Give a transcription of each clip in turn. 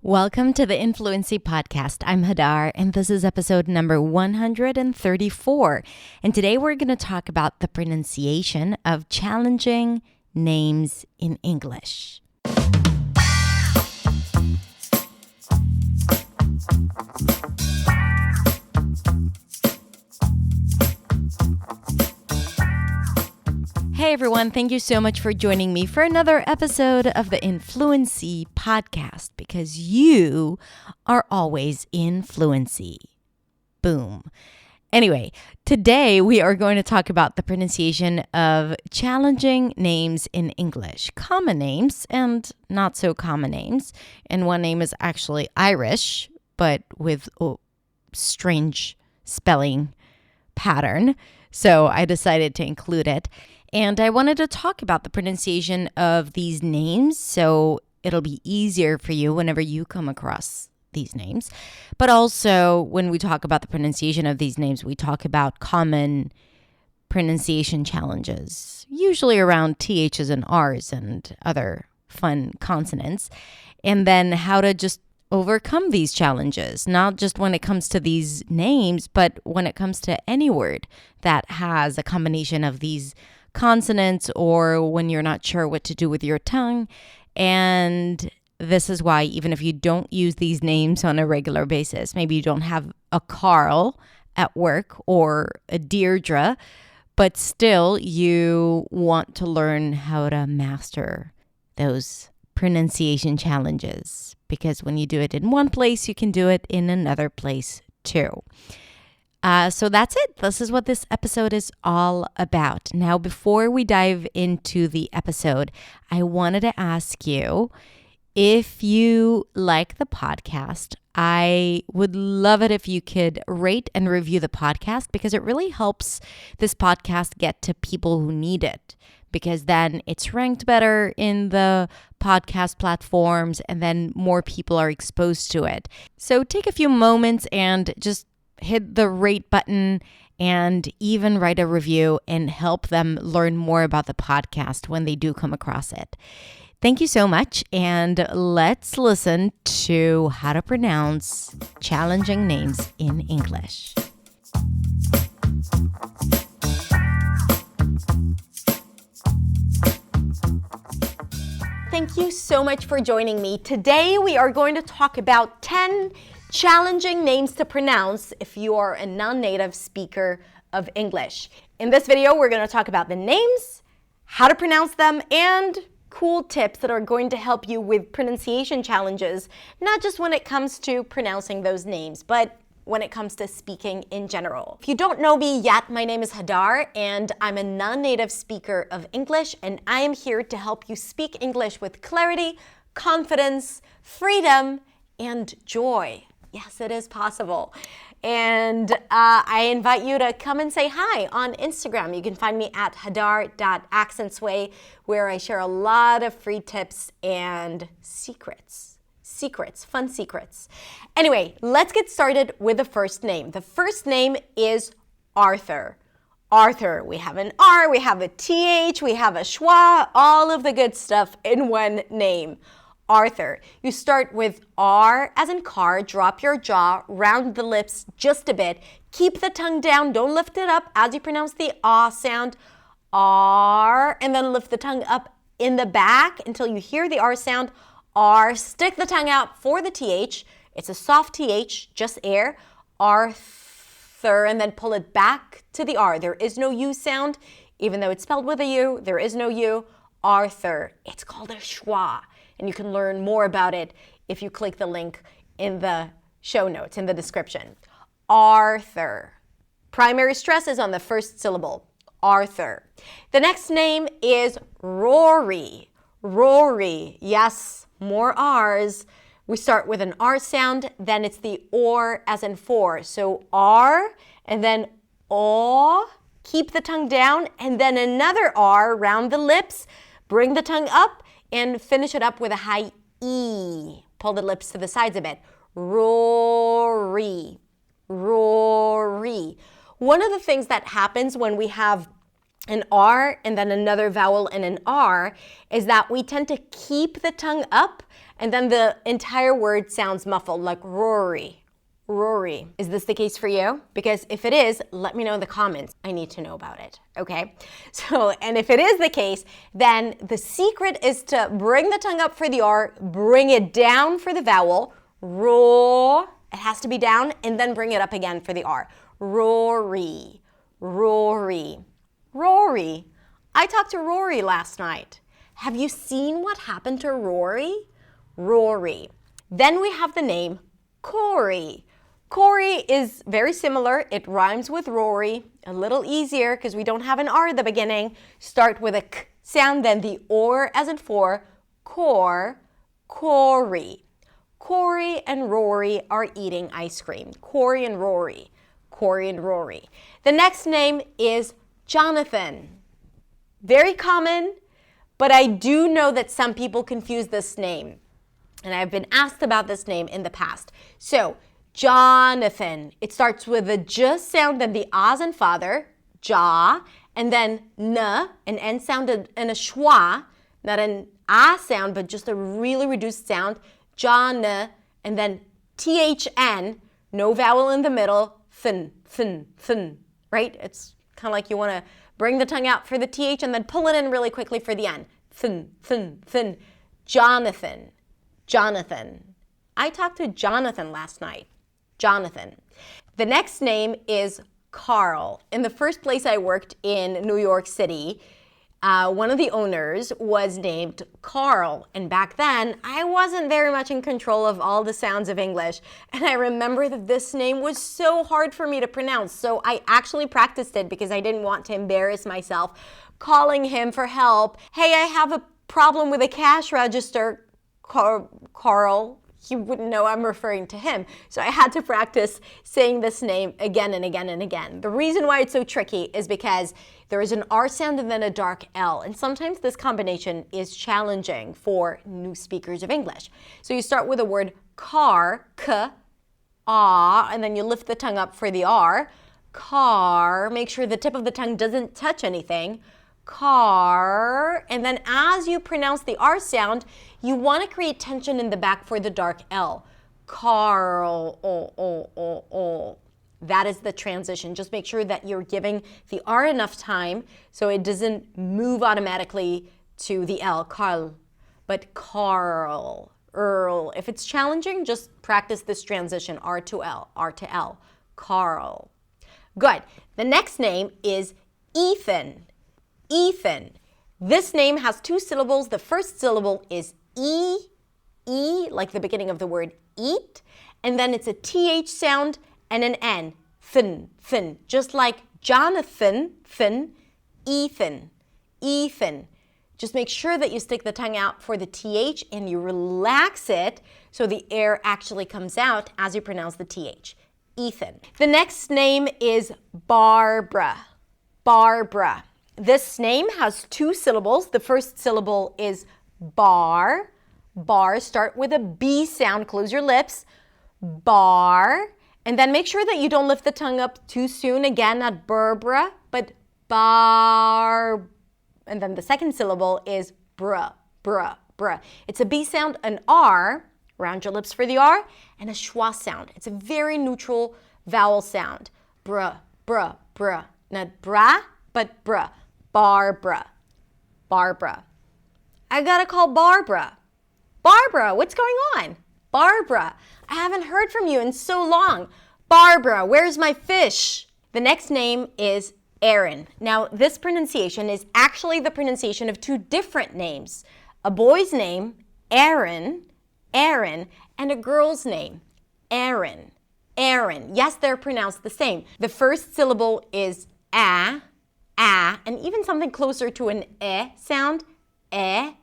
Welcome to the Influency Podcast. I'm Hadar, and this is episode number 134. And today we're going to talk about the pronunciation of challenging names in English. Hey everyone, thank you so much for joining me for another episode of the Influency Podcast, because you are always in fluency. Boom. Anyway, today we are going to talk about the pronunciation of challenging names in English, common names and not so common names. And one name is actually Irish, but with a strange spelling pattern. So I decided to include it. And I wanted to talk about the pronunciation of these names so it'll be easier for you whenever you come across these names. But also, when we talk about the pronunciation of these names, we talk about common pronunciation challenges, usually around THs and Rs and other fun consonants, and then how to just overcome these challenges, not just when it comes to these names, but when it comes to any word that has a combination of these consonants, or when you're not sure what to do with your tongue. And this is why, even if you don't use these names on a regular basis, maybe you don't have a Carl at work or a Deirdre, but still you want to learn how to master those pronunciation challenges, because when you do it in one place, you can do it in another place too. So that's it. This is what this episode is all about. Now, before we dive into the episode, I wanted to ask you, if you like the podcast, I would love it if you could rate and review the podcast, because it really helps this podcast get to people who need it, because then it's ranked better in the podcast platforms and then more people are exposed to it. So take a few moments and just hit the rate button and even write a review and help them learn more about the podcast when they do come across it. Thank you so much, and let's listen to how to pronounce challenging names in English. Thank you so much for joining me. Today we are going to talk about 10 challenging names to pronounce if you are a non-native speaker of English. In this video, we're going to talk about the names, how to pronounce them, and cool tips that are going to help you with pronunciation challenges, not just when it comes to pronouncing those names, but when it comes to speaking in general. If you don't know me yet, my name is Hadar, and I'm a non-native speaker of English, and I am here to help you speak English with clarity, confidence, freedom, and joy. Yes, it is possible. And I invite you to come and say hi on Instagram. You can find me at hadar.accentsway, where I share a lot of free tips and fun secrets. Anyway, let's get started with the first name. The first name is Arthur. Arthur. We have an R, we have a TH, we have a schwa, all of the good stuff in one name. Arthur. You start with R as in car, drop your jaw, round the lips just a bit, keep the tongue down, don't lift it up as you pronounce the ah sound, R, and then lift the tongue up in the back until you hear the R sound, R, stick the tongue out for the TH, it's a soft TH, just air, Arthur, and then pull it back to the R. There is no U sound, even though it's spelled with a U, there is no U, Arthur. It's called a schwa. And you can learn more about it if you click the link in the show notes, in the description. Arthur. Primary stress is on the first syllable. Arthur. The next name is Rory. Rory. Yes, more R's. We start with an R sound, then it's the or as in for. So R, and then O. Keep the tongue down, and then another R, round the lips, bring the tongue up, and finish it up with a high E. Pull the lips to the sides a bit. Rory. Rory. One of the things that happens when we have an R and then another vowel and an R is that we tend to keep the tongue up and then the entire word sounds muffled, like Rory. Rory. Is this the case for you? Because if it is, let me know in the comments. I need to know about it, okay? So, and if it is the case, then the secret is to bring the tongue up for the R, bring it down for the vowel, roar, it has to be down, and then bring it up again for the R. Rory, Rory, Rory. I talked to Rory last night. Have you seen what happened to Rory? Rory. Then we have the name Cory. Cory is very similar. It rhymes with Rory, a little easier because we don't have an R at the beginning. Start with a K sound, then the OR as in for, Cory. Cory and Rory are eating ice cream. Cory and Rory. Cory and Rory. The next name is Jonathan. Very common, but I do know that some people confuse this name. And I've been asked about this name in the past. So, Jonathan. It starts with a J sound, then the A as in father, ja, and then N, an N sound, and a schwa, not an A sound, but just a really reduced sound, John, and then THN, no vowel in the middle, thin, right? It's kind of like you want to bring the tongue out for the TH and then pull it in really quickly for the N. Thin. Jonathan. I talked to Jonathan last night. Jonathan. The next name is Carl. In the first place I worked in New York City, one of the owners was named Carl. And back then, I wasn't very much in control of all the sounds of English. And I remember that this name was so hard for me to pronounce. So I actually practiced it because I didn't want to embarrass myself, calling him for help. Hey, I have a problem with a cash register, Carl. He wouldn't know I'm referring to him. So I had to practice saying this name again and again and again. The reason why it's so tricky is because there is an R sound and then a dark L. And sometimes this combination is challenging for new speakers of English. So you start with the word car, K, ah, and then you lift the tongue up for the R. Car, make sure the tip of the tongue doesn't touch anything. Car, and then as you pronounce the R sound, you want to create tension in the back for the dark L. Carl, That is the transition. Just make sure that you're giving the R enough time so it doesn't move automatically to the L, Carl. But Carl, Earl. If it's challenging, just practice this transition, R to L, Carl. Good. The next name is Ethan. This name has two syllables. The first syllable is E, like the beginning of the word eat, and then it's a TH sound and an N, thin, just like Jonathan, Ethan. Just make sure that you stick the tongue out for the TH and you relax it so the air actually comes out as you pronounce the TH, Ethan. The next name is Barbara. This name has two syllables. The first syllable is bar. Start with a B sound. Close your lips. Bar. And then make sure that you don't lift the tongue up too soon. Again, not Barbara, but bar. And then the second syllable is bruh. It's a B sound, an R. Round your lips for the R. And a schwa sound. It's a very neutral vowel sound. Bruh. Not bra, but bruh. Barbara. I gotta call Barbara. Barbara, what's going on? Barbara, I haven't heard from you in so long. Barbara, where's my fish? The next name is Erin. Now, this pronunciation is actually the pronunciation of two different names. A boy's name, Erin, and a girl's name, Erin. Yes, they're pronounced the same. The first syllable is a, and even something closer to an e sound, and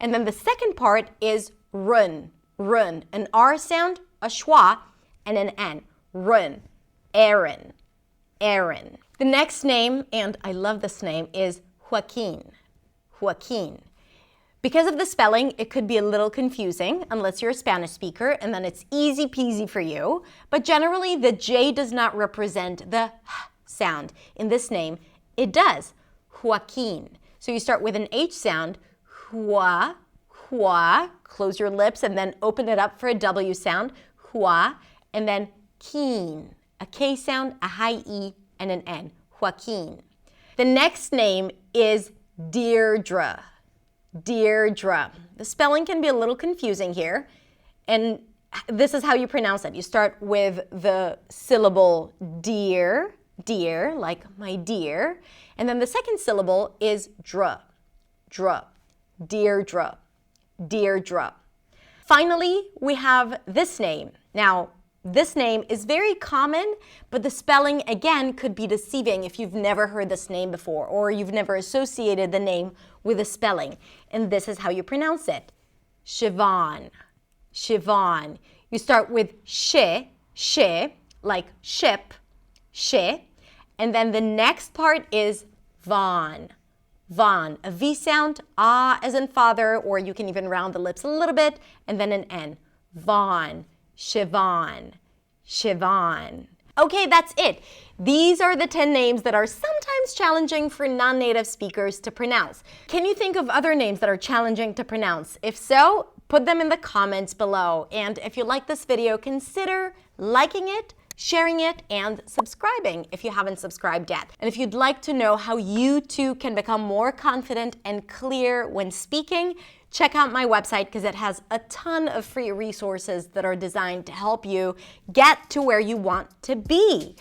then the second part is run, an R sound, a schwa, and an N, run, Erin. The next name, and I love this name, is Joaquin. Because of the spelling, it could be a little confusing unless you're a Spanish speaker, and then it's easy peasy for you. But generally, the J does not represent the H sound. In this name, it does. Joaquin. So you start with an H sound, hua, close your lips and then open it up for a W sound, hua, and then keen, a K sound, a high E, and an N, Joaquin. The next name is Deirdre. Deirdre. The spelling can be a little confusing here, and this is how you pronounce it. You start with the syllable dear, dear, like my dear, and then the second syllable is dra, dra, Deirdre, Deirdre. Finally, we have this name. Now, this name is very common, but the spelling, again, could be deceiving if you've never heard this name before or you've never associated the name with a spelling. And this is how you pronounce it. Siobhan, Siobhan. You start with she, like ship, she. And then the next part is Von, Von. A V sound, ah as in father, or you can even round the lips a little bit, and then an N. Von. Siobhan, Siobhan. Okay, that's it. These are the 10 names that are sometimes challenging for non-native speakers to pronounce. Can you think of other names that are challenging to pronounce? If so, put them in the comments below. And if you like this video, consider liking it, sharing it, and subscribing if you haven't subscribed yet. And if you'd like to know how you too can become more confident and clear when speaking, check out my website because it has a ton of free resources that are designed to help you get to where you want to be.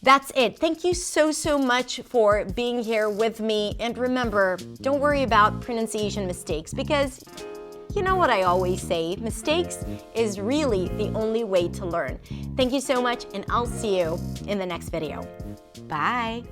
That's it. Thank you so much for being here with me. And remember, don't worry about pronunciation mistakes because you know what I always say, mistakes is really the only way to learn. Thank you so much, and I'll see you in the next video. Bye.